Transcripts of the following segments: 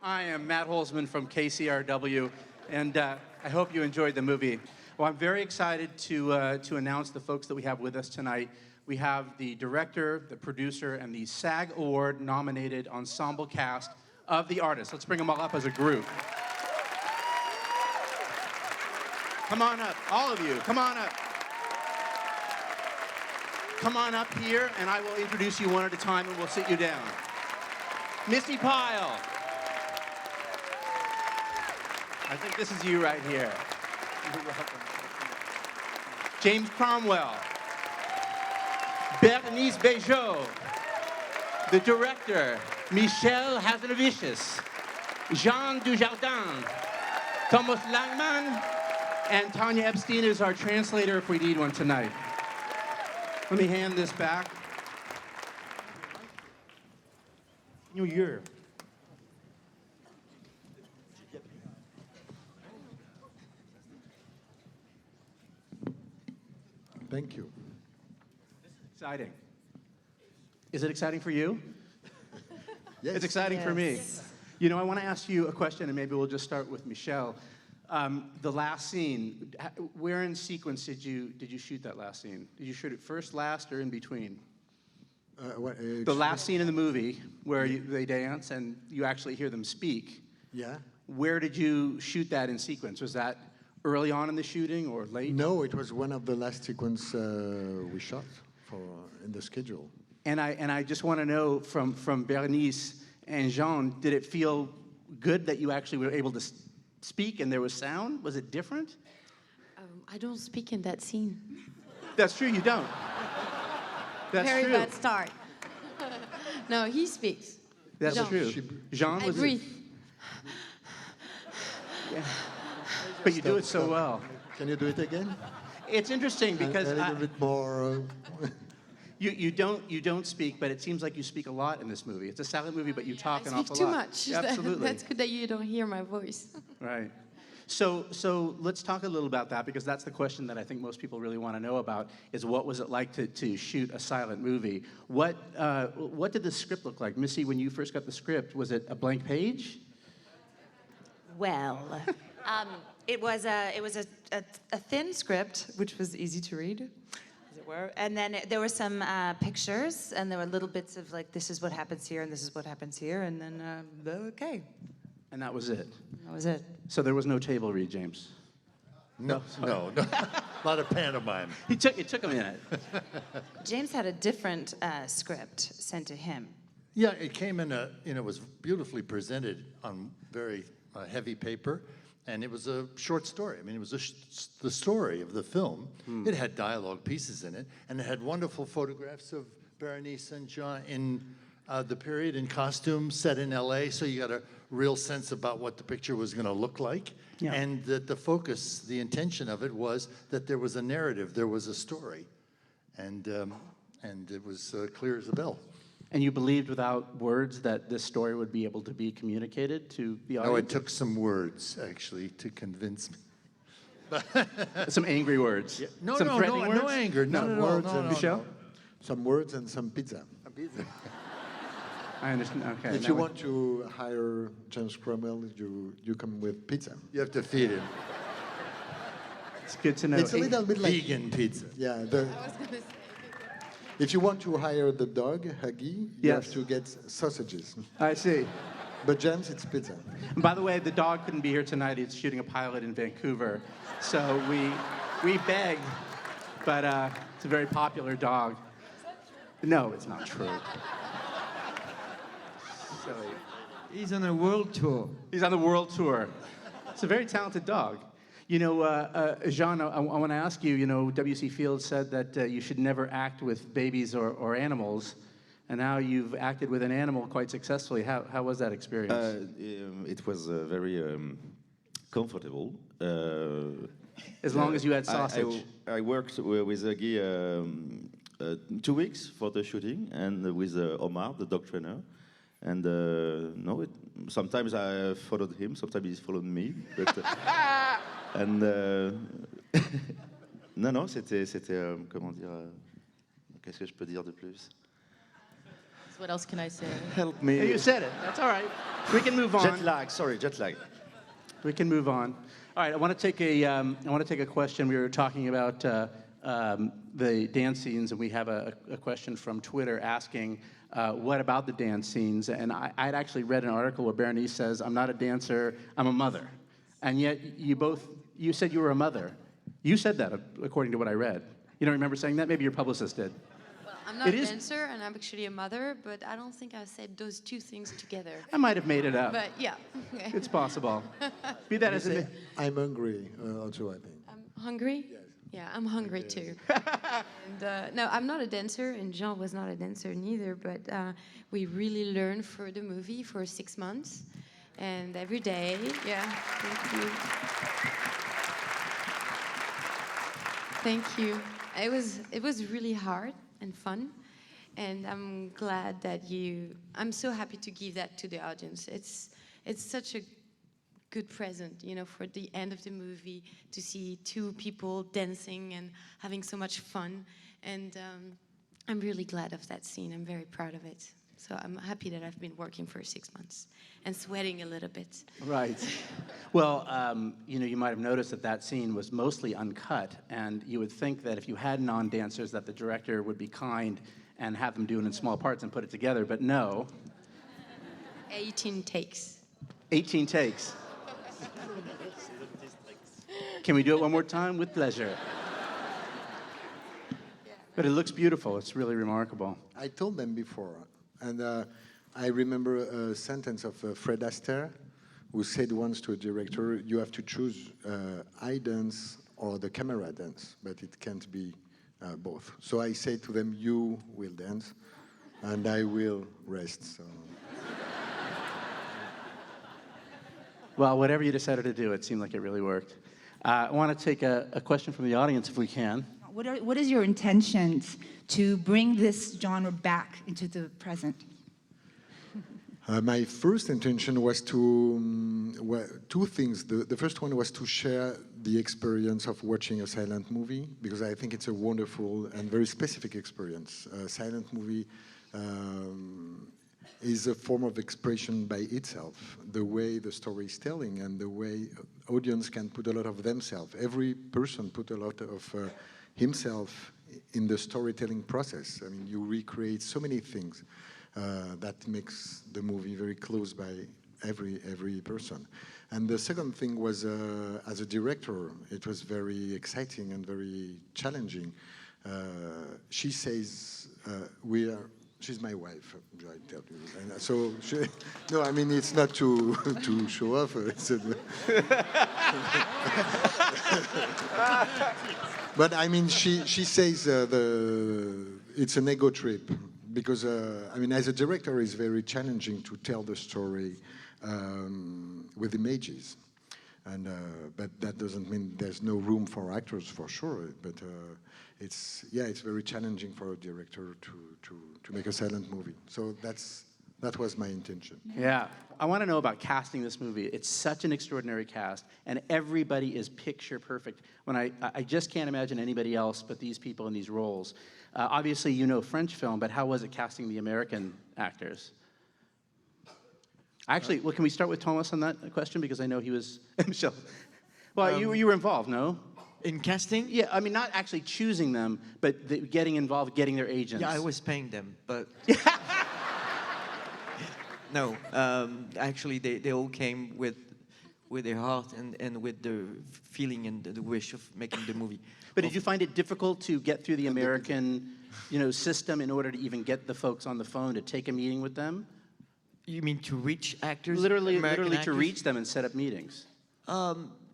I am Matt Holzman from KCRW, and I hope you enjoyed the movie. Well, I'm very excited to announce the folks that we have with us tonight. We have the director, the producer, and the SAG Award-nominated ensemble cast of The Artist. Let's bring them all up as a group. Come on up, all of you, come on up. Come on up here, and I will introduce you one at a time, and we'll sit you down. Missi Pyle. I think this is you right here. You're welcome. James Cromwell. Bérénice Bejo. The director, Michel Hazanavicius. Jean Dujardin. Thomas Langman. And Tanya Epstein is our translator if we need one tonight. Let me hand this back. New Year. Thank you. This is exciting. Is it exciting for you? Yes. It's exciting for me. You know, I want to ask you a question, and maybe we'll just start with Michel. The last scene, where in sequence did you shoot that last scene? Did you shoot it first, last, or in between? The last scene in the movie where they dance and you actually hear them speak. Yeah. Where did you shoot that in sequence? Was that early on in the shooting or late? No, it was one of the last sequence we shot in the schedule. And I just want to know from Bérénice and Jean, did it feel good that you actually were able to speak and there was sound? Was it different? I don't speak in that scene. That's true, you don't. That's Very true. bad start. No, he speaks. That's Jean. true. Jean I was breathe. Yeah. But you do it so well. Can you do it again? It's interesting because a little bit more. you don't speak, but it seems like you speak a lot in this movie. It's a silent movie, but you talk an awful lot. I speak too much. Absolutely. That's good that you don't hear my voice. Right. So let's talk a little about that, because that's the question that I think most people really want to know about, is what was it like to shoot a silent movie? What did the script look like? Missi, when you first got the script, was it a blank page? Well, it was a thin script, which was easy to read, as it were. And then there were some pictures, and there were little bits of like, this is what happens here, and this is what happens here, and then okay. And that was it? That was it. So there was no table read, James? No. A lot of pantomime. It took a minute. James had a different script sent to him. Yeah, it came in it was beautifully presented on very heavy paper, and it was a short story. I mean, it was the story of the film. It had dialogue pieces in it, and it had wonderful photographs of Bérénice and Jean in the period in costume, set in LA, so you got a real sense about what the picture was going to look like. Yeah. And that the focus, the intention of it was that there was a narrative, there was a story, and it was clear as a bell. And you believed without words that this story would be able to be communicated to the audience? No, it took some words, actually, to convince me. Some angry words? Yeah. No, some no anger. Michel? Some words and some pizza. I understand. Okay. If you want to hire James Cromwell, you come with pizza. You have to feed him. It's good to know. It's a little bit like vegan pizza. Yeah. I was going to say. If you want to hire the dog, Huggy, you have to get sausages. I see. But James, it's pizza. And by the way, the dog couldn't be here tonight. He's shooting a pilot in Vancouver. So we begged, but it's a very popular dog. No, it's not true. Silly. He's on a world tour. He's on the world tour. It's a very talented dog. You know, Jean, I want to ask you, W.C. Fields said that you should never act with babies or animals, and now you've acted with an animal quite successfully. How was that experience? It was very comfortable. As long as you had sausage. I worked with Guy 2 weeks for the shooting, and with Omar, the dog trainer. And sometimes I followed him, sometimes he followed me. But, non, c'était comment dire, qu'est-ce que je peux dire de plus? What else can I say? Help me. You said it. That's all right. We can move on. Jet lag. Sorry, jet lag. We can move on. All right, I want to take a question. We were talking about the dance scenes, and we have a question from Twitter asking, what about the dance scenes? And I'd actually read an article where Bérénice says, I'm not a dancer, I'm a mother. And yet you said you were a mother. You said that, according to what I read. You don't remember saying that? Maybe your publicist did. Well, I'm not a dancer, and I'm actually a mother, but I don't think I said those two things together. I might have made it up. But yeah, okay. It's possible. Be that as it may. I'm hungry also, I think. I'm hungry? Yes. Yeah, I'm hungry too. And no, I'm not a dancer, and Jean was not a dancer neither, but we really learned for the movie for 6 months. And every day, yeah, thank you. Thank you. It was really hard and fun, and I'm glad that I'm so happy to give that to the audience. It's such a good present, you know, for the end of the movie, to see two people dancing and having so much fun. And I'm really glad of that scene. I'm very proud of it. So I'm happy that I've been working for 6 months and sweating a little bit. Right. Well, you know, you might have noticed that scene was mostly uncut, and you would think that if you had non-dancers that the director would be kind and have them do it in small parts and put it together, but no. 18 takes. 18 takes. Can we do it one more time? With pleasure. But it looks beautiful. It's really remarkable. I told them before, and I remember a sentence of Fred Astaire, who said once to a director, you have to choose I dance or the camera dance, but it can't be both. So I say to them, you will dance, and I will rest. So. Well, whatever you decided to do, it seemed like it really worked. I want to take a question from the audience, if we can. What is your intentions to bring this genre back into the present? My first intention was to, two things. The first one was to share the experience of watching a silent movie, because I think it's a wonderful and very specific experience. A silent movie is a form of expression by itself, the way the story is telling and the way audience can put a lot of themselves. Every person put a lot of himself in the storytelling process. I mean, you recreate so many things that makes the movie very close by every person. And the second thing was, as a director, it was very exciting and very challenging. She says, she's my wife, I tell you. And so, no, I mean, it's not to show off. But I mean, she says it's an ego trip, because I mean, as a director, it's very challenging to tell the story with images, and but that doesn't mean there's no room for actors, for sure. But it's very challenging for a director to make a silent movie. So that was my intention. Yeah. I want to know about casting this movie. It's such an extraordinary cast, and everybody is picture perfect. When I just can't imagine anybody else but these people in these roles. Obviously, you know French film, but how was it casting the American actors? Actually, well, can we start with Thomas on that question? Because I know he was... Michel. Well, you were involved, no? In casting? Yeah, I mean, not actually choosing them, but getting involved, getting their agents. Yeah, I was paying them, but... No, actually, they all came with their heart and with the feeling and the wish of making the movie. But did you find it difficult to get through the American, system in order to even get the folks on the phone to take a meeting with them? You mean to reach actors? Literally actors? to reach them and set up meetings.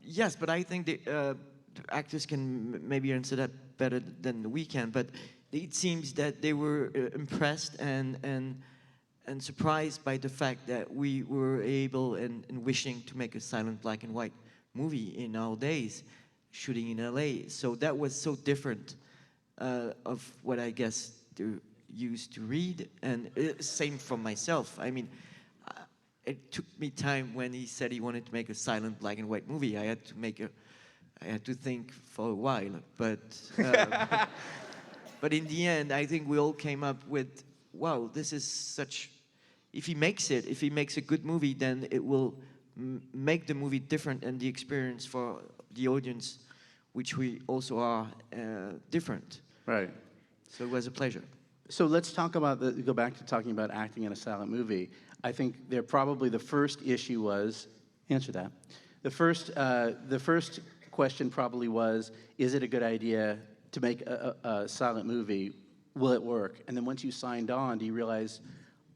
Yes, but I think the actors can maybe answer that better than we can. But it seems that they were impressed and surprised by the fact that we were able and wishing to make a silent black and white movie in our days, shooting in LA. So that was so different of what I guess they're used to read. And same for myself. I mean, it took me time when he said he wanted to make a silent black and white movie. I had to think for a while. But but in the end, I think we all came up with wow, this is such. If he makes a good movie, then it will make the movie different and the experience for the audience, which we also are different. Right. So it was a pleasure. So let's talk about go back to talking about acting in a silent movie. I think probably the first issue was, answer that. The first question probably was, is it a good idea to make a silent movie? Will it work? And then once you signed on, do you realize,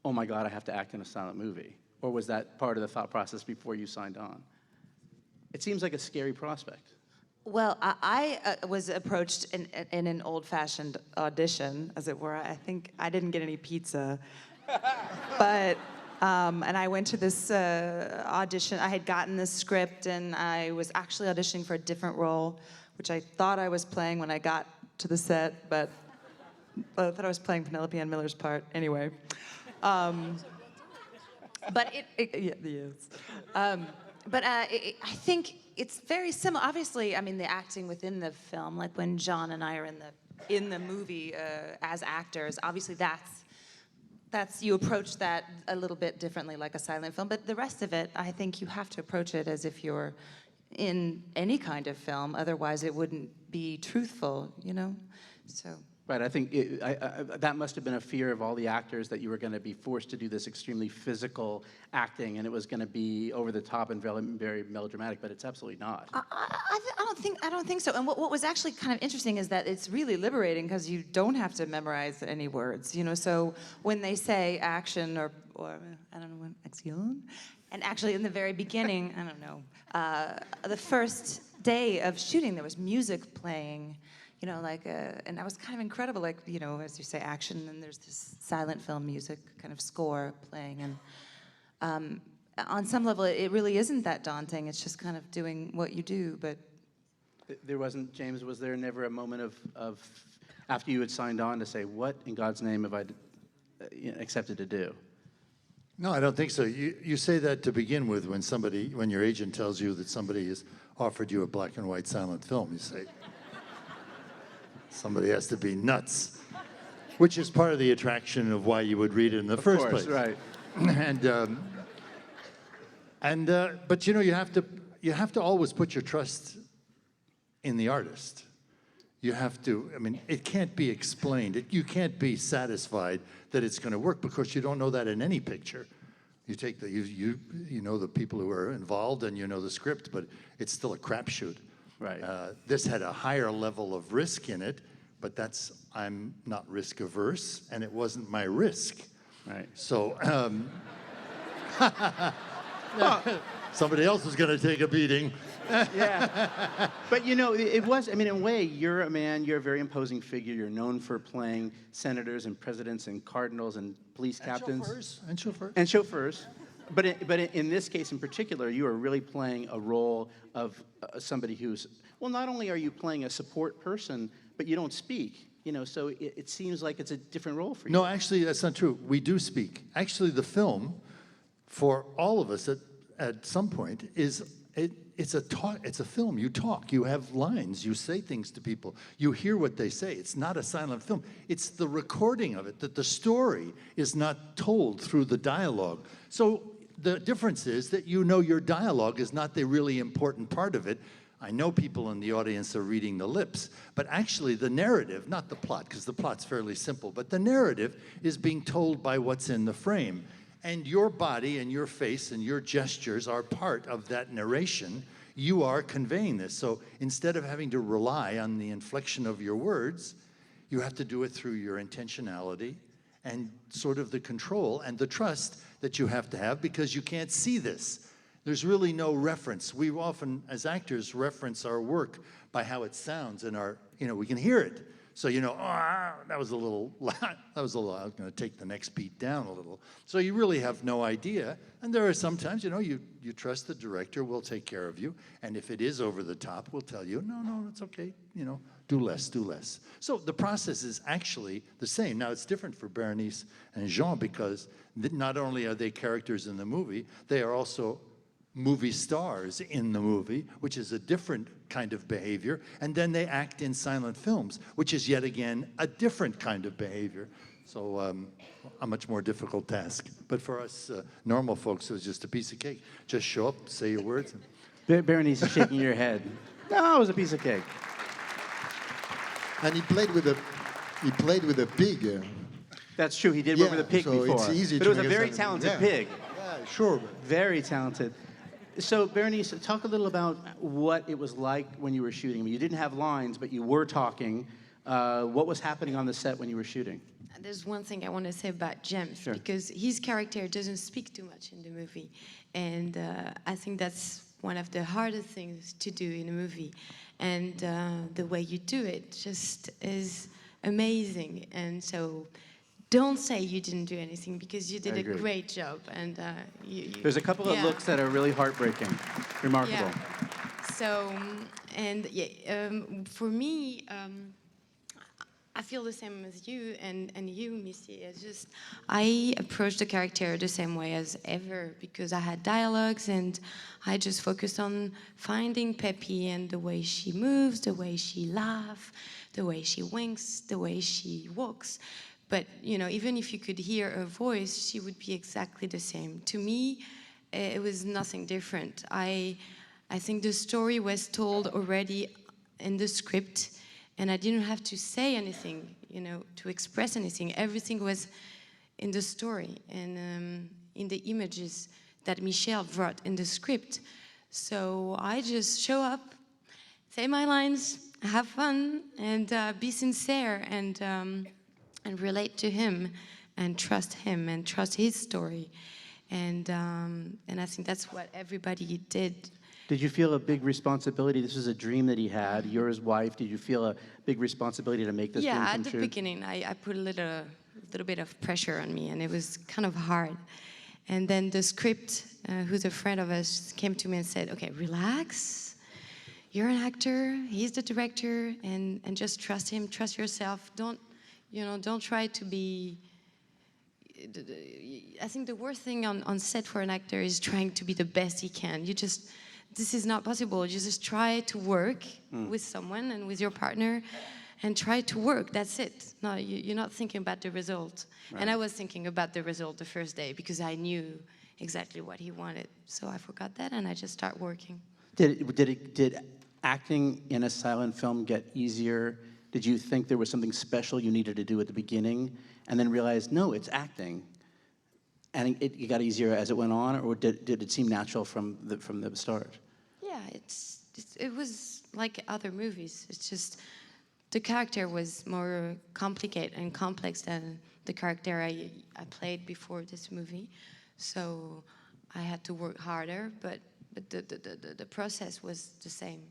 oh my God, I have to act in a silent movie? Or was that part of the thought process before you signed on? It seems like a scary prospect. Well, I was approached in an old-fashioned audition, as it were. I think I didn't get any pizza, but and I went to this audition. I had gotten this script, and I was actually auditioning for a different role, which I thought I was playing when I got to the set, but I thought I was playing Penelope Ann Miller's part anyway. But I think it's very similar. Obviously, I mean, the acting within the film, like when John and I are in the movie as actors, obviously that's you approach that a little bit differently, like a silent film. But the rest of it, I think you have to approach it as if you're in any kind of film. Otherwise, it wouldn't be truthful, you know. So. Right, I think that must have been a fear of all the actors, that you were going to be forced to do this extremely physical acting, and it was going to be over the top and very melodramatic, but it's absolutely not. I don't think so. And what was actually kind of interesting is that it's really liberating because you don't have to memorize any words, you know. So when they say action or I don't know, action, and actually in the very beginning, I don't know, the first day of shooting, there was music playing. You know, like, and that was kind of incredible, like, you know, as you say, action, and there's this silent film music kind of score playing, and on some level, it really isn't that daunting. It's just kind of doing what you do, but... There wasn't, James, was there never a moment of after you had signed on to say, what in God's name have I accepted to do? No, I don't think so. You say that to begin with when your agent tells you that somebody has offered you a black and white silent film. You say, somebody has to be nuts, which is part of the attraction of why you would read it in the first place. Right. But you know, you have to always put your trust in the artist. You have to. I mean, it can't be explained. You can't be satisfied that it's going to work because you don't know that in any picture. You take you know the people who are involved and you know the script, but it's still a crapshoot. Right. This had a higher level of risk in it, but I'm not risk averse, and it wasn't my risk. Right. So somebody else was going to take a beating. Yeah. But you know, it was, I mean, in a way, you're a man, you're a very imposing figure. You're known for playing senators and presidents and cardinals and police captains. And chauffeurs. And chauffeurs. But in this case in particular, you are really playing a role of somebody who's, well, not only are you playing a support person, but you don't speak, you know, so it seems like it's a different role for you. No, actually, that's not true. We do speak. Actually, the film, for all of us at some point, it's a film. You talk, you have lines, you say things to people, you hear what they say. It's not a silent film. It's the recording of it, that the story is not told through the dialogue. So the difference is that you know your dialogue is not the really important part of it. I know people in the audience are reading the lips, but actually the narrative, not the plot, because the plot's fairly simple, but the narrative is being told by what's in the frame. And your body and your face and your gestures are part of that narration. You are conveying this. So instead of having to rely on the inflection of your words, you have to do it through your intentionality and sort of the control and the trust that you have to have, because you can't see this. There's really no reference. We often, as actors, reference our work by how it sounds and we can hear it. So, you know, that was a little loud. I was going to take the next beat down a little. So you really have no idea. And there are sometimes, you know, you trust the director will take care of you. And if it is over the top, we'll tell you, no, it's okay. You know, do less. So the process is actually the same. Now, it's different for Bérénice and Jean because not only are they characters in the movie, they are also movie stars in the movie, which is a different kind of behavior, and then they act in silent films, which is yet again a different kind of behavior. So a much more difficult task. But for us normal folks, it was just a piece of cake. Just show up, say your words. Bérénice is shaking your head. No, it was a piece of cake. And he played with a pig. That's true. He did work with a pig so before. it's easy but to it was a make very something- talented yeah. pig. Yeah, sure. But Very talented. So, Bérénice, talk a little about what it was like when you were shooting. I mean, you didn't have lines, but you were talking. What was happening on the set when you were shooting? There's one thing I want to say about James, Sure. because his character doesn't speak too much in the movie. And I think that's one of the hardest things to do in a movie. And the way you do it just is amazing. And so don't say you didn't do anything, because you did I a agree. great job. And There's a couple of Yeah. looks that are really heartbreaking. Remarkable. Yeah. So, and for me, I feel the same as you and you, Missi. It's just I approached the character the same way as ever, because I had dialogues and I just focused on finding Peppy and the way she moves, the way she laughs, the way she winks, the way she walks. But even if you could hear her voice, she would be exactly the same. To me, it was nothing different. I think the story was told already in the script, and I didn't have to say anything, to express anything. Everything was in the story and in the images that Michel brought in the script. So I just show up, say my lines, have fun, and be sincere, and relate to him, and trust his story. And I think that's what everybody did. Did you feel a big responsibility? This was a dream that he had. You're his wife. Did you feel a big responsibility to make this dream Yeah, come at the true? beginning, I put a little bit of pressure on me, and it was kind of hard. And then the script, who's a friend of us, came to me and said, "Okay, relax. You're an actor. He's the director, and just trust him. Trust yourself. Don't try to be." I think the worst thing on set for an actor is trying to be the best he can. This is not possible. You just try to work with someone and with your partner, and try to work. That's it. No, you're not thinking about the result. Right. And I was thinking about the result the first day, because I knew exactly what he wanted. So I forgot that, and I just start working. Did acting in a silent film get easier? Did you think there was something special you needed to do at the beginning, and then realize, no, it's acting, and it got easier as it went on, or did it seem natural from the start? Yeah, it was like other movies. It's just the character was more complicated and complex than the character I played before this movie. So I had to work harder, but the process was the same.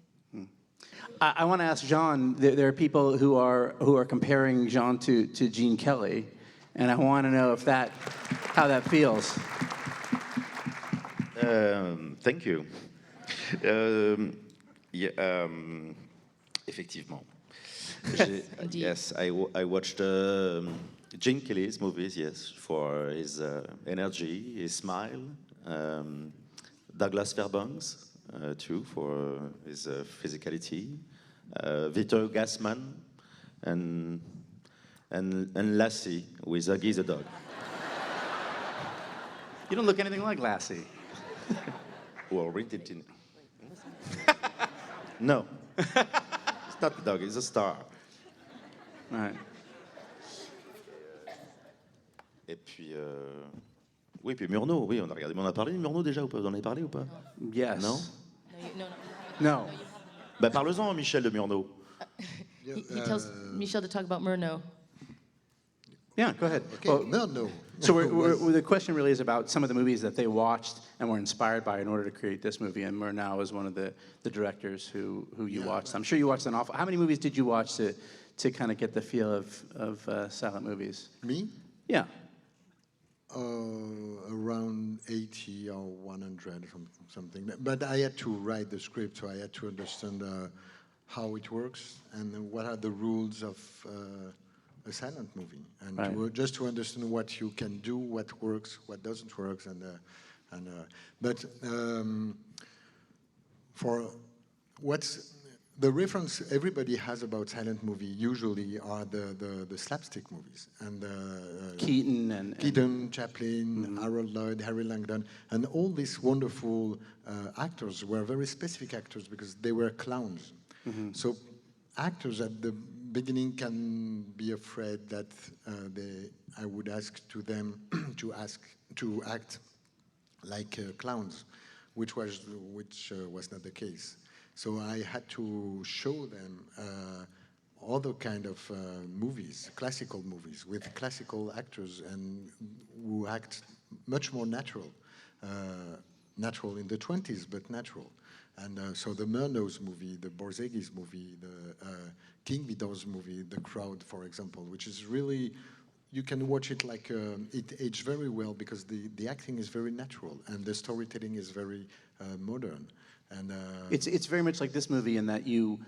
I want to ask Jean. There are people who are comparing Jean to Gene Kelly, and I want to know how that feels. Thank you. Effectivement. Yes, I watched Gene Kelly's movies, yes, for his energy, his smile. Douglas Fairbanks, too, for his physicality. Victor Gassman, and Lassie with Aggie the dog. You don't look anything like Lassie. Or Rintintin. No. It's not the dog, it's a star. All right. Et puis, oui, puis Murnau, oui, on a regardé. Mais on a parlé de Murnau déjà ou pas? Vous en avez parlé ou pas? Yes. Non? No. Bah, parle-en, Michel, de Murnau. He tells Michel to talk about Murnau. Yeah, go ahead. okay, Well, no. so the question really is about some of the movies that they watched and were inspired by in order to create this movie. And Murnau is one of the directors who you watched. I'm sure you watched an awful. How many movies did you watch to kind of get the feel of silent movies? Me? Yeah. Around 80 or 100, something. But I had to write the script, so I had to understand how it works and what are the rules of a silent movie, and Right. just to understand what you can do, what works, what doesn't work, but for what's the reference everybody has about silent movie usually are the slapstick movies. And Keaton and Keaton, Chaplin, Harold Lloyd, Harry Langdon, and all these wonderful actors were very specific actors because they were clowns. So actors at the beginning can be afraid that I would ask to them to act like clowns, which was not the case. So I had to show them other kind of movies, classical movies with classical actors and who act much more natural, natural in the 20s, but natural. And so the Murnau's movie, the Borzegui's movie, the King Vidor's movie, The Crowd, for example, which is really, you can watch it like, it aged very well because the acting is very natural and the storytelling is very modern. And it's very much like this movie in that you,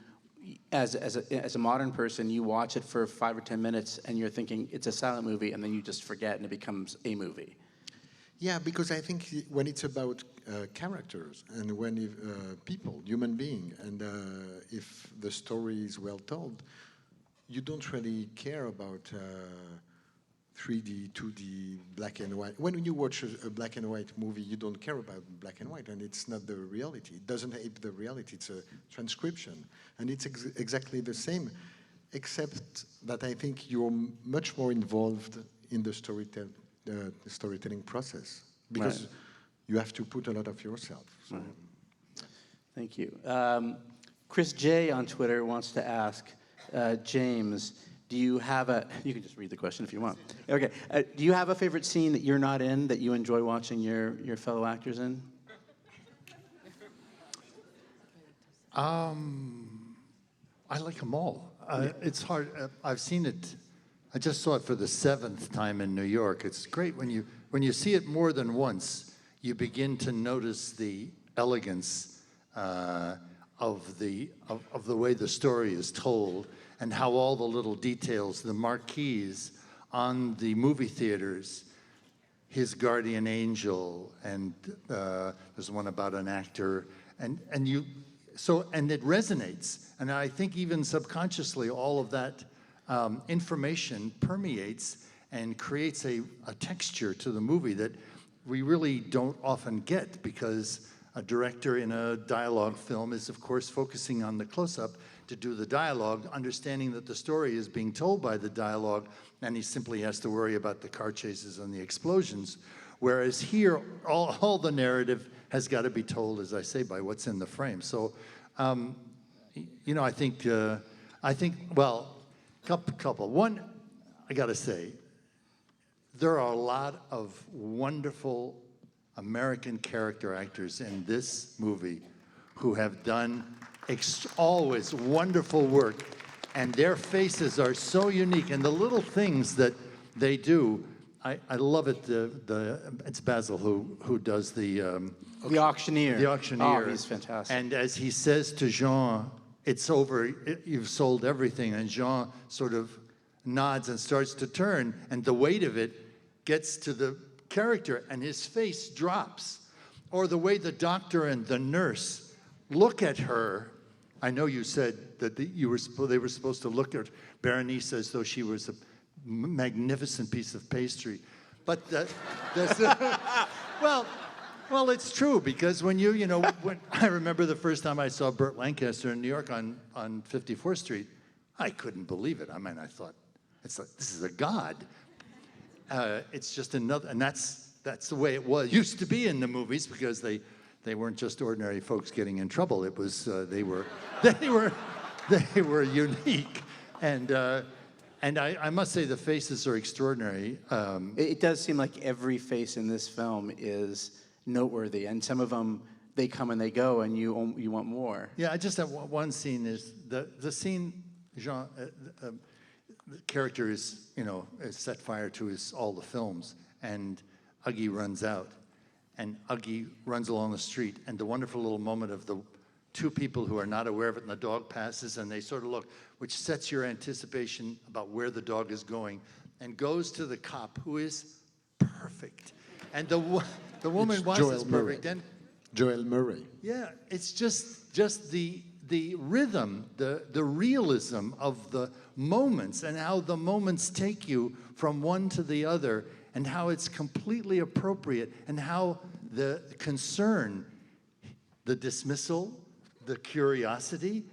as a modern person, you watch it for 5 or 10 minutes and you're thinking it's a silent movie, and then you just forget and it becomes a movie. Yeah, because I think when it's about characters and when people, human being, and if the story is well told, you don't really care about 3D, 2D, black and white. When you watch a black and white movie, you don't care about black and white, and it's not the reality. It doesn't ape the reality. It's a transcription, and it's exactly the same, except that I think you're much more involved in the storytelling process because you have to put a lot of yourself. So. Thank you. Chris J on Twitter wants to ask James, do you have you can just read the question if you want. Okay. Do you have a favorite scene that you're not in that you enjoy watching your fellow actors in? I like them all. It's hard. I've seen it. I just saw it for the 7th time in New York. It's great when you see it more than once. You begin to notice the elegance of the way the story is told, and how all the little details, the marquees on the movie theaters, his guardian angel, and there's one about an actor, and it resonates. And I think even subconsciously, all of that information permeates and creates a texture to the movie that we really don't often get, because a director in a dialogue film is, of course, focusing on the close-up to do the dialogue, understanding that the story is being told by the dialogue, and he simply has to worry about the car chases and the explosions. Whereas here, all the narrative has got to be told, as I say, by what's in the frame. So, you know, I think, well, couple. One, I got to say, there are a lot of wonderful American character actors in this movie who have done always wonderful work, and their faces are so unique, and the little things that they do, I love it. It's Basil who does the auctioneer. The auctioneer. Oh, he's fantastic. And as he says to Jean, "It's over. You've sold everything," and Jean sort of nods and starts to turn, and the weight of it gets to the character, and his face drops. Or the way the doctor and the nurse look at her. I know you said that they were supposed to look at Bérénice as though she was a magnificent piece of pastry, but well, it's true, because when when I remember the first time I saw Burt Lancaster in New York on 54th Street, I couldn't believe it. I mean, I thought, it's like, this is a god. It's just another, and that's the way it used to be in the movies, because they weren't just ordinary folks getting in trouble. It was they were unique, and I must say the faces are extraordinary. It does seem like every face in this film is noteworthy, and some of them, they come and they go, and you want more. Yeah, I just have one scene. Is the scene, Jean, the character is set fire to all the films, and Uggie runs out, and Uggie runs along the street, and the wonderful little moment of the two people who are not aware of it, and the dog passes, and they sort of look, which sets your anticipation about where the dog is going, and goes to the cop, who is perfect, and the woman was perfect. And Joel Murray. yeah, it's just the the rhythm, the realism of the moments and how the moments take you from one to the other and how it's completely appropriate and how the concern, the dismissal, the curiosity,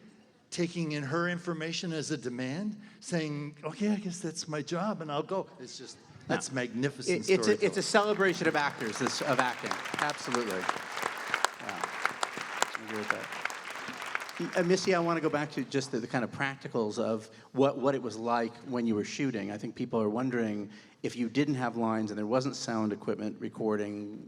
taking in her information as a demand, saying, okay, I guess that's my job and I'll go. It's just, that's magnificent storytelling. It's a celebration of actors, of acting. Absolutely. Yeah. I agree with that. Missi, I want to go back to just the kind of practicals of what it was like when you were shooting. I think people are wondering if you didn't have lines and there wasn't sound equipment recording,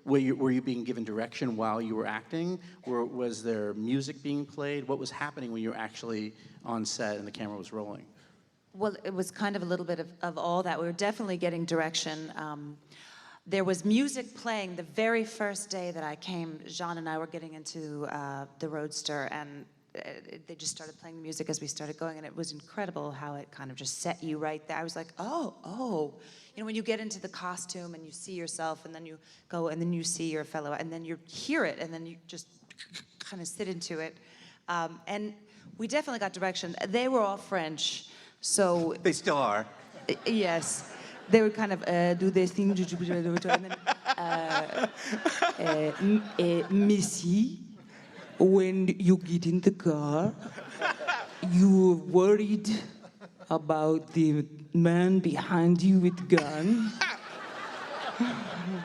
were you being given direction while you were acting? Was there music being played? What was happening when you were actually on set and the camera was rolling? Well, it was kind of a little bit of all that. We were definitely getting direction. There was music playing the very first day that I came. Jean and I were getting into the Roadster, and they just started playing the music as we started going, and it was incredible how it kind of just set you right there. I was like, oh. You know, when you get into the costume and you see yourself, and then you go, and then you see your fellow, and then you hear it, and then you just kind of sit into it. And we definitely got direction. They were all French, so... They still are. Yes. They would kind of do this thing, and then Missi, when you get in the car, you're worried about the man behind you with gun.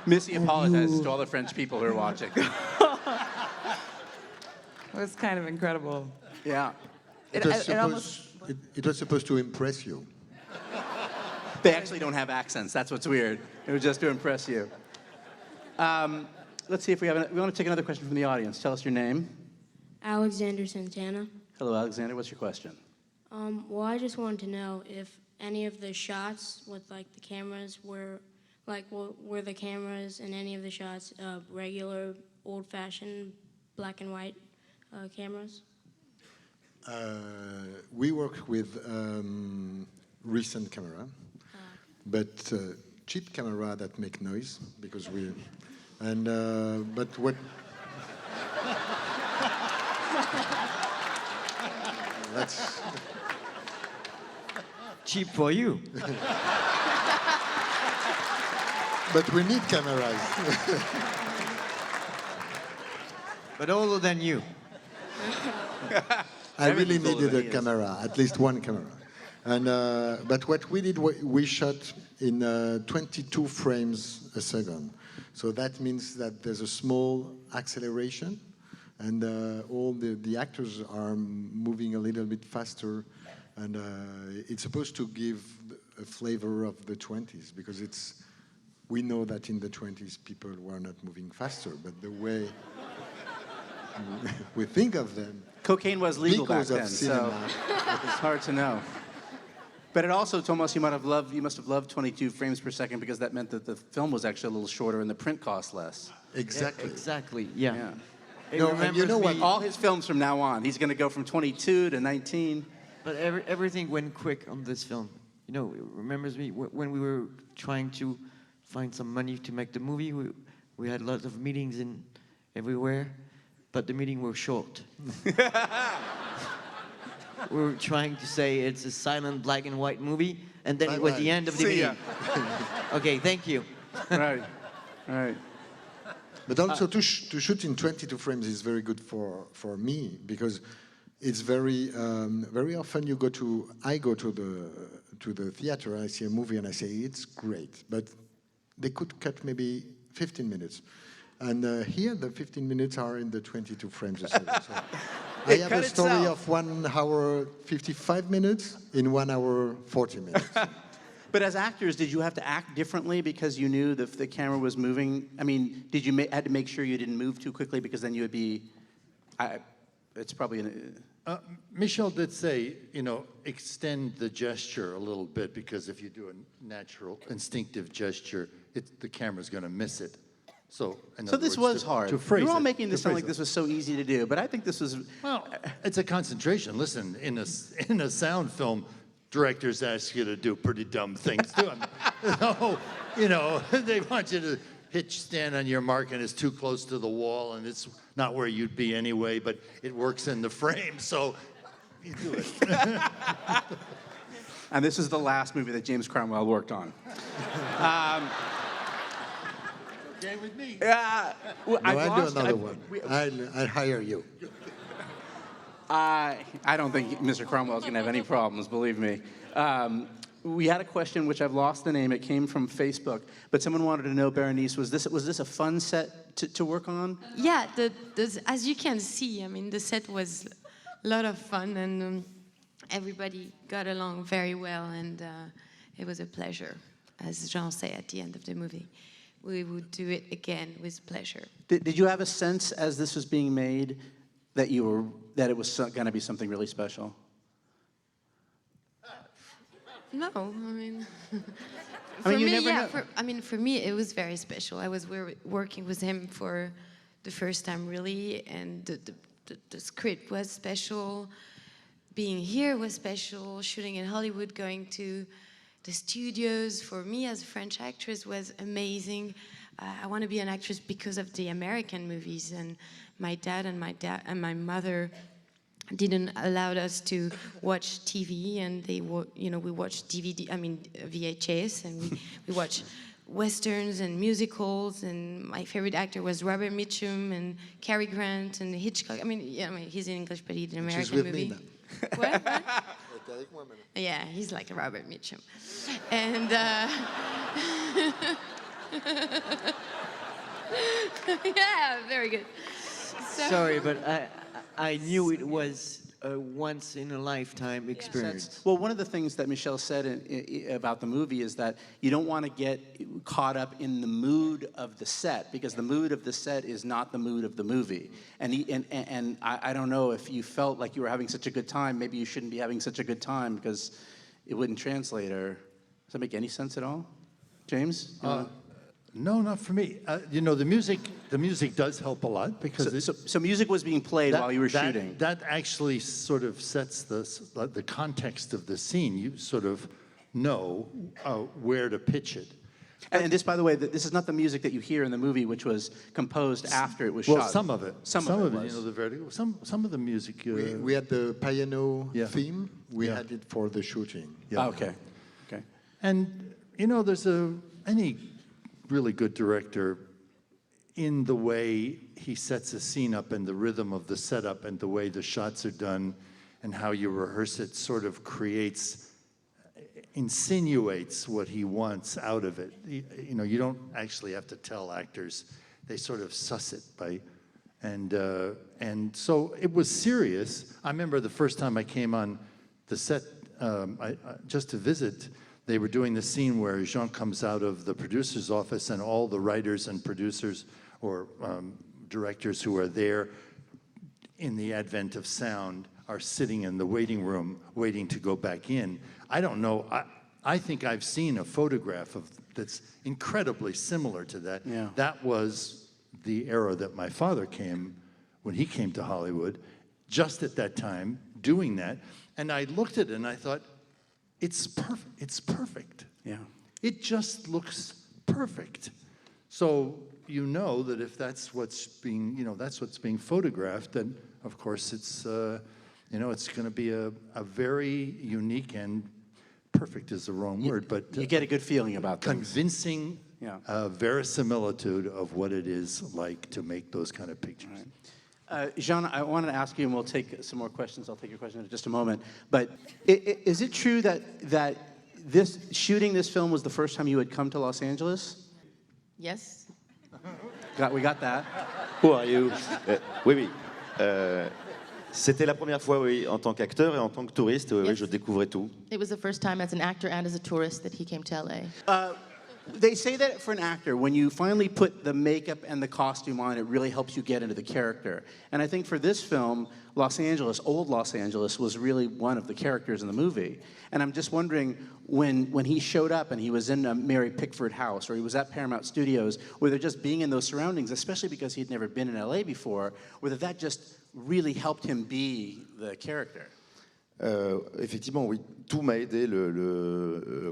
Missi apologizes to all the French people who are watching. It was kind of incredible. Yeah. It was supposed to impress you. They actually don't have accents. That's what's weird. It was just to impress you. Let's see if we want to take another question from the audience. Tell us your name. Alexander Santana. Hello, Alexander. What's your question? Well, I just wanted to know if any of the shots with like the cameras were the cameras in any of the shots regular, old-fashioned black and white cameras? We work with recent camera, but cheap camera that make noise because we, and but what. That's cheap for you. But we need cameras. But older than you. I really needed a camera, at least one camera. And but what we did, we shot in 22 frames a second. So that means that there's a small acceleration, and all the actors are moving a little bit faster, and it's supposed to give a flavor of the 20s, because we know that in the 20s people were not moving faster, but the way we think of them. Cocaine was legal back then, so it's hard to know. But it also, Thomas, you must have loved 22 frames per second, because that meant that the film was actually a little shorter and the print cost less. Exactly. Exactly, yeah. No, and you know what? All his films from now on, he's going to go from 22 to 19. But everything went quick on this film. You know, it remembers me when we were trying to find some money to make the movie. We had lots of meetings everywhere, but the meetings were short. We were trying to say it's a silent black and white movie, and then it was the end of the meeting. Okay, thank you. Right. But also to shoot in 22 frames is very good for me, because it's very often I go to the theater and I see a movie and I say it's great, but they could cut maybe 15 minutes. And here the 15 minutes are in the 22 frames a second. So I have a story of 1 hour 55 minutes in 1 hour 40 minutes. But as actors, did you have to act differently because you knew that the camera was moving? I mean, did you had to make sure you didn't move too quickly, because then you would be? It's probably. Michel did say, extend the gesture a little bit, because if you do a natural, instinctive gesture, the camera's going to miss it. So this was hard. You're all making this sound like this was was so easy to do, but I think this was. Well, it's a concentration. Listen, in a sound film, directors ask you to do pretty dumb things too. They want you to hitch stand on your mark and it's too close to the wall and it's not where you'd be anyway, but it works in the frame, so you do it. And this is the last movie that James Cromwell worked on. Okay with me. No, I'll do another one. I'll hire you. I don't think Mr. Cromwell's going to have any problems, believe me. We had a question, which I've lost the name. It came from Facebook. But someone wanted to know, Bérénice, was this a fun set to work on? Yeah, as you can see, I mean, the set was a lot of fun, and everybody got along very well, and it was a pleasure, as Jean said at the end of the movie. We would do it again with pleasure. Did you have a sense, as this was being made, that it was going to be something really special? No, I mean, I mean, you never know. For me, it was very special. I was working with him for the first time, really, and the script was special. Being here was special. Shooting in Hollywood, going to the studios, for me as a French actress, was amazing. I want to be an actress because of the American movies, and my dad and my mother didn't allow us to watch TV, and we watched VHS, and we watched westerns and musicals, and my favorite actor was Robert Mitchum and Cary Grant and Hitchcock. I mean, he's in English, but he did an American movie. What? Yeah, he's like a Robert Mitchum. And yeah, very good. Sorry, but I knew it was a once-in-a-lifetime experience. Well, one of the things that Michel said about the movie is that you don't want to get caught up in the mood of the set, because the mood of the set is not the mood of the movie. And I don't know if you felt like you were having such a good time. Maybe you shouldn't be having such a good time because it wouldn't translate. Or does that make any sense at all, James? No, not for me. The music does help a lot because so music was being played while you were shooting. That actually sort of sets the context of the scene. You sort of know where to pitch it. And this, by the way, this is not the music that you hear in the movie, which was composed after it was Well, shot. some of it. Some of it. Was. The vertigo. Some of the music. We had the piano theme. We had it for the shooting. Yeah. Oh, okay. And there's any really good director in the way he sets a scene up and the rhythm of the setup and the way the shots are done and how you rehearse it sort of insinuates what he wants out of it. You don't actually have to tell actors. They sort of suss it and so it was serious. I remember the first time I came on the set just to visit. They were doing the scene where Jean comes out of the producer's office and all the writers and producers or directors who are there in the advent of sound are sitting in the waiting room waiting to go back in. I don't know. I think I've seen a photograph that's incredibly similar to that. Yeah. That was the era that my father came, when he came to Hollywood, just at that time, doing that. And I looked at it and I thought, it's perfect. It's perfect. Yeah. It just looks perfect. So you know that if that's what's being photographed, then of course it's it's going to be a very unique and perfect is the wrong word, but you get a good feeling about things. Convincing verisimilitude of what it is like to make those kind of pictures. Right. Jean, I wanted to ask you, and we'll take some more questions. I'll take your question in just a moment. But is it true that shooting this film was the first time you had come to Los Angeles? Yes. We got that. Who are you? Oui. C'était la première fois, oui, en tant qu'acteur et en tant que touriste, oui, Yes. je découvrais tout. It was the first time as an actor and as a tourist that he came to LA. They say that for an actor, when you finally put the makeup and the costume on, it really helps you get into the character. And I think for this film, old Los Angeles, was really one of the characters in the movie. And I'm just wondering, when he showed up and he was in a Mary Pickford house, or he was at Paramount Studios, whether just being in those surroundings, especially because he'd never been in LA before, whether that just really helped him be the character. Effectivement, oui, tout m'a aidé,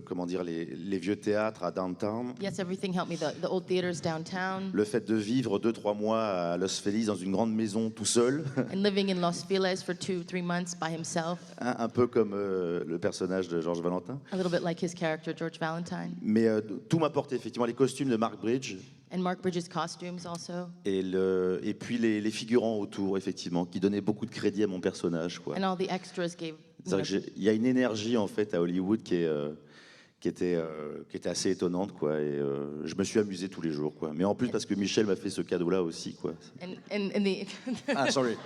comment dire, les vieux théâtres à downtown. Yes, everything helped me. The old theaters downtown. Le fait de vivre 2-3 mois à Los Feliz dans une grande maison tout seul. And living in Los Feliz for 2-3 months by himself. Un peu comme le personnage de Georges Valentin. A little bit like his character, George Valentine. Mais tout m'apportait effectivement les costumes de Mark Bridge. And Mark Bridges' costumes also. Et puis les figurants autour, effectivement, qui donnaient beaucoup de crédit à mon personnage, quoi. And all the extras gave. Il y a une énergie en fait à Hollywood qui était assez étonnante, quoi. Et je me suis amusé tous les jours, quoi. Mais en plus parce que Michel m'a fait ce cadeau-là aussi, quoi. And the Ah, sorry.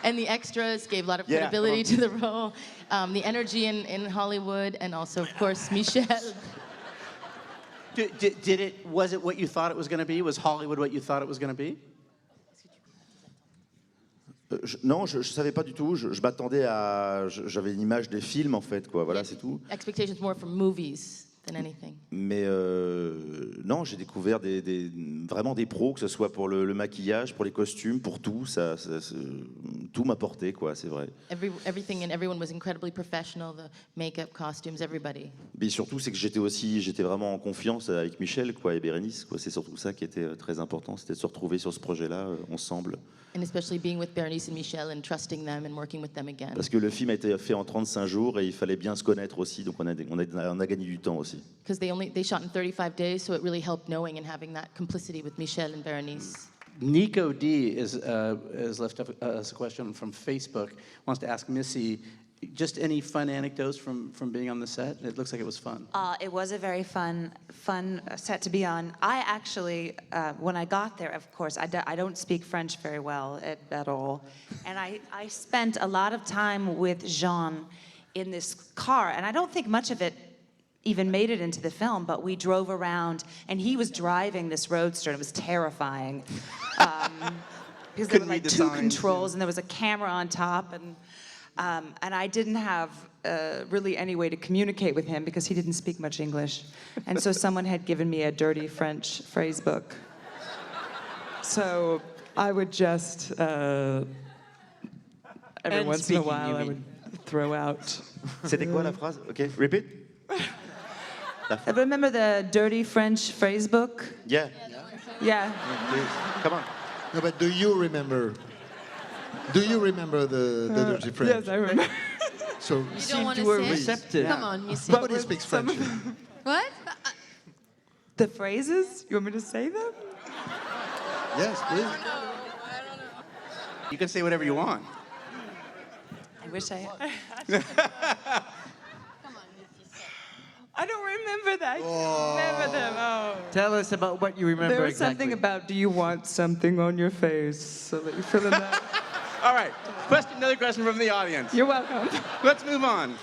And the extras gave a lot of Yeah, credibility to the role, the energy in Hollywood, and also, of course, Michel. Was it what you thought it was going to be? Was Hollywood what you thought it was going to be? Non, je savais pas du tout. Je m'attendais à... J'avais une image des films, en fait, quoi. Voilà, c'est tout. Expectations more from movies than anything. Mais non, j'ai découvert vraiment des pros, que ce soit pour le maquillage, pour les costumes, pour tout. Tout m'apportait, quoi, c'est vrai. Everything and everyone was incredibly professional. The makeup, costumes, everybody. Mais surtout, c'est que j'étais vraiment en confiance avec Michel, quoi, et Bérénice, quoi. C'est surtout ça qui était très important, c'était de se retrouver sur ce projet-là ensemble. And especially being with Bérénice and Michel and trusting them and working with them again. Parce que le film a été fait en 35 jours et il fallait bien se connaître aussi, donc on a gagné du temps aussi. Because they shot in 35 days, so it really helped knowing and having that complicity with Michel and Bérénice. Nico D is left up us a question from Facebook. Wants to ask Missi, just any fun anecdotes from being on the set? It looks like it was fun. It was a very fun set to be on. I actually, when I got there, of course, I don't speak French very well at all. And I spent a lot of time with Jean in this car, and I don't think much of it even made it into the film, but we drove around, and he was driving this roadster, and it was terrifying. Because there were like two controls, and there was a camera on top, and I didn't have really any way to communicate with him because he didn't speak much English. And so someone had given me a dirty French phrase book. So I would just, every once in a while, I would throw out. C'était quoi la phrase? Okay, repeat. Remember the dirty French phrase book? Yeah. Yeah. Please, come on. No, but do you remember the dirty French? Yes, I remember. So You don't want to were sit? receptive. Come on, Missi. nobody speaks French. What? The phrases? You want me to say them? Yes, please. You can say whatever you want. I wish I I don't remember that. I can't remember them. Oh. Tell us about what you remember There was exactly. something about, do you want something on your face so that you fill in that? All right, another question from the audience. You're welcome. Let's move on.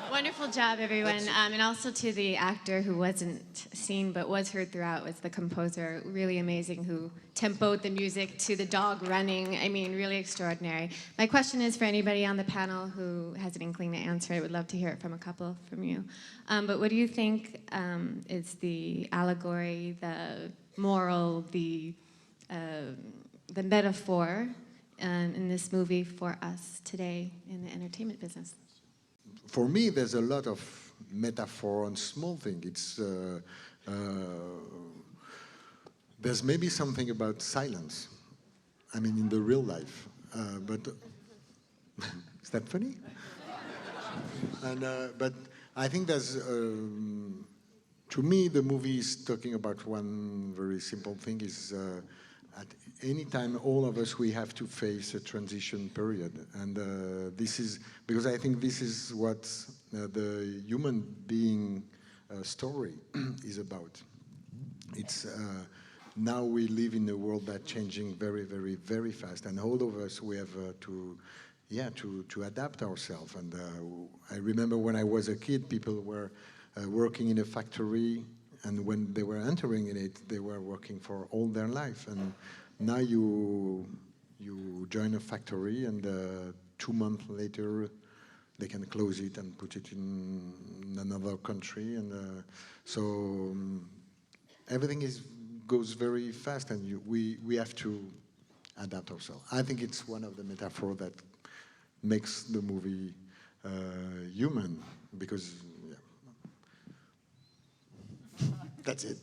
Wonderful job, everyone. And also to the actor who wasn't seen but was heard throughout was the composer, really amazing, who tempoed the music to the dog running. I mean, really extraordinary. My question is for anybody on the panel who has an inkling to answer. I would love to hear it from a couple from you. But what do you think is the allegory, the moral, the metaphor in this movie for us today in the entertainment business? For me, there's a lot of metaphor on small things. It's there's maybe something about silence. I mean, in the real life, but is that funny? And but I think there's to me the movie is talking about one very simple thing: is at any time, all of us, we have to face a transition period. And this is, because I think this is what the human being story is about. It's, now we live in a world that's changing very, very, very fast. And all of us, we have to adapt ourselves. And I remember when I was a kid, people were working in a factory, and when they were entering in it, they were working for all their life. And now you join a factory, and 2 months later, they can close it and put it in another country. And so everything goes very fast, and we have to adapt ourselves. I think it's one of the metaphors that makes the movie human, because that's it.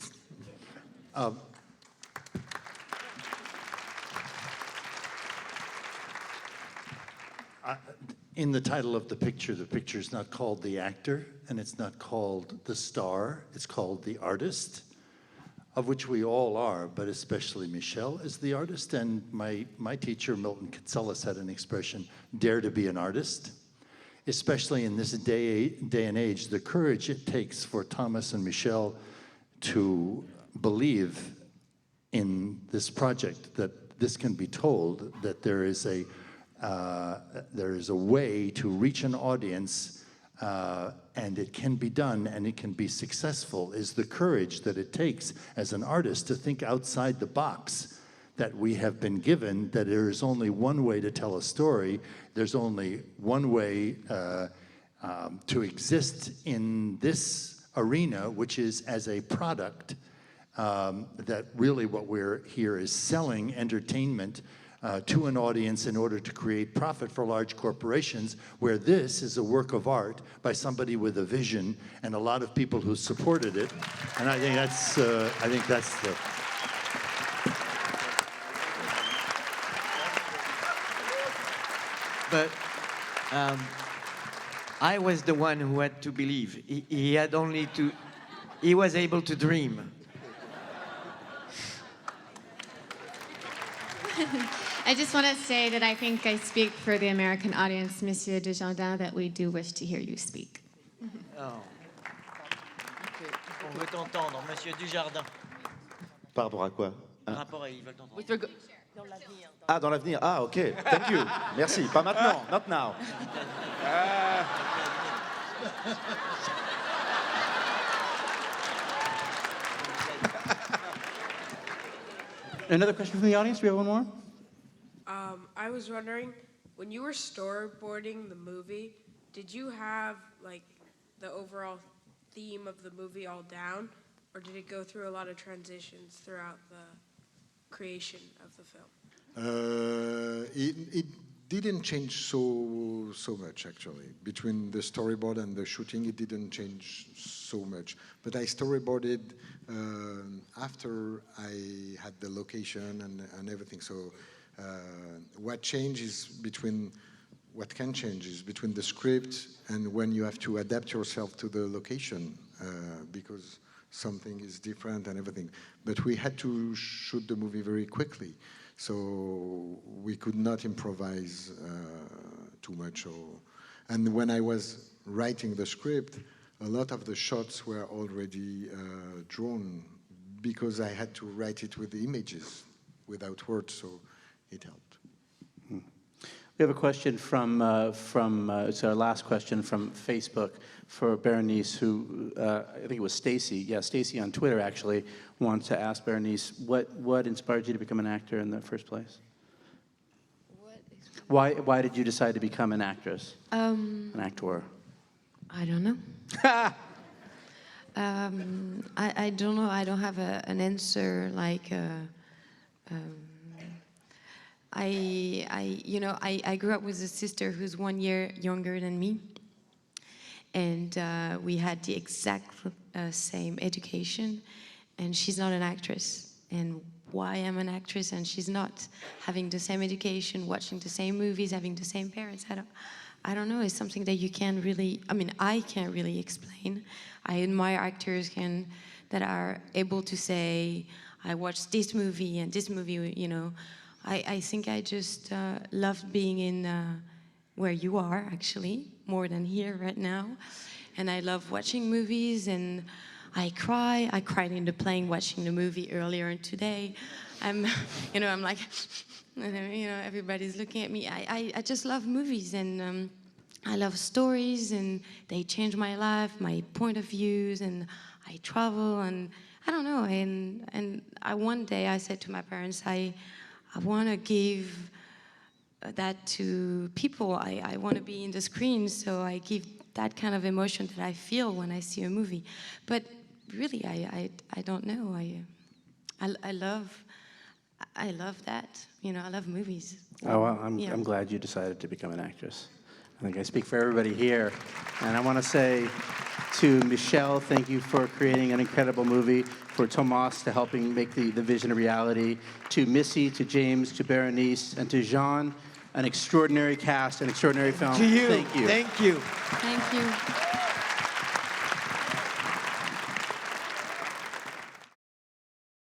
In the title of the picture is not called the actor, and it's not called the star, it's called the artist, of which we all are, but especially Michel is the artist. And my teacher, Milton Katselas, had an expression, dare to be an artist. Especially in this day and age, the courage it takes for Thomas and Michel to believe in this project, that this can be told, that there is a way to reach an audience, and it can be done and it can be successful, is the courage that it takes as an artist to think outside the box that we have been given, that there is only one way to tell a story, there's only one way to exist in this arena, which is as a product, that really what we're here is selling entertainment to an audience in order to create profit for large corporations, where this is a work of art by somebody with a vision and a lot of people who supported it. And I think that's the... But I was the one who had to believe. He had only to, he was able to dream. I just want to say that I think I speak for the American audience, Monsieur Dujardin, that we do wish to hear you speak. Oh. On veut t'entendre, Monsieur Dujardin. Par rapport à quoi? Par rapport à, ils veulent t'entendre. Ah, dans l'avenir. Ah, ok. Thank you. Merci. Pas maintenant. Not now. Another question from the audience? Do we have one more? I was wondering, when you were storyboarding the movie, did you have like the overall theme of the movie all down, or did it go through a lot of transitions throughout the creation of the film? It didn't change so much, actually. Between the storyboard and the shooting, it didn't change so much. But I storyboarded after I had the location and everything. So what changes between, what can change is between the script and when you have to adapt yourself to the location, because something is different and everything. But we had to shoot the movie very quickly. So we could not improvise too much. And when I was writing the script, a lot of the shots were already drawn because I had to write it with the images without words, so it helped. We have a question from it's our last question from Facebook for Bérénice, who, I think it was Stacy. Yeah, Stacy on Twitter actually wants to ask Bérénice, what inspired you to become an actor in the first place? Why did you decide to become an actress? An actor? I don't know. I don't know. I don't have an answer. Like, I grew up with a sister who's 1 year younger than me, and we had the exact same education, and she's not an actress. And why I'm an actress and she's not, having the same education, watching the same movies, having the same parents, I don't know. It's something that you can't really, I can't really explain. I admire actors that are able to say, I watched this movie and this movie, you know. I think I just loved being in where you are, actually, more than here right now. And I love watching movies, and I cry. I cried in the plane watching the movie earlier today. I'm like, everybody's looking at me. I just love movies, and I love stories, and they change my life, my point of views, and I travel, and I don't know. And one day I said to my parents, I want to give that to people. I want to be in the screen, so I give that kind of emotion that I feel when I see a movie. But really, I don't know. I love I love that. You know, I love movies. Oh, well, Yeah. I'm glad you decided to become an actress. I think I speak for everybody here. And I want to say to Michel, thank you for creating an incredible movie, for Thomas to helping make the vision a reality, to Missi, to James, to Bérénice, and to Jean, an extraordinary cast, an extraordinary film. To you. Thank you. Thank you. Thank you.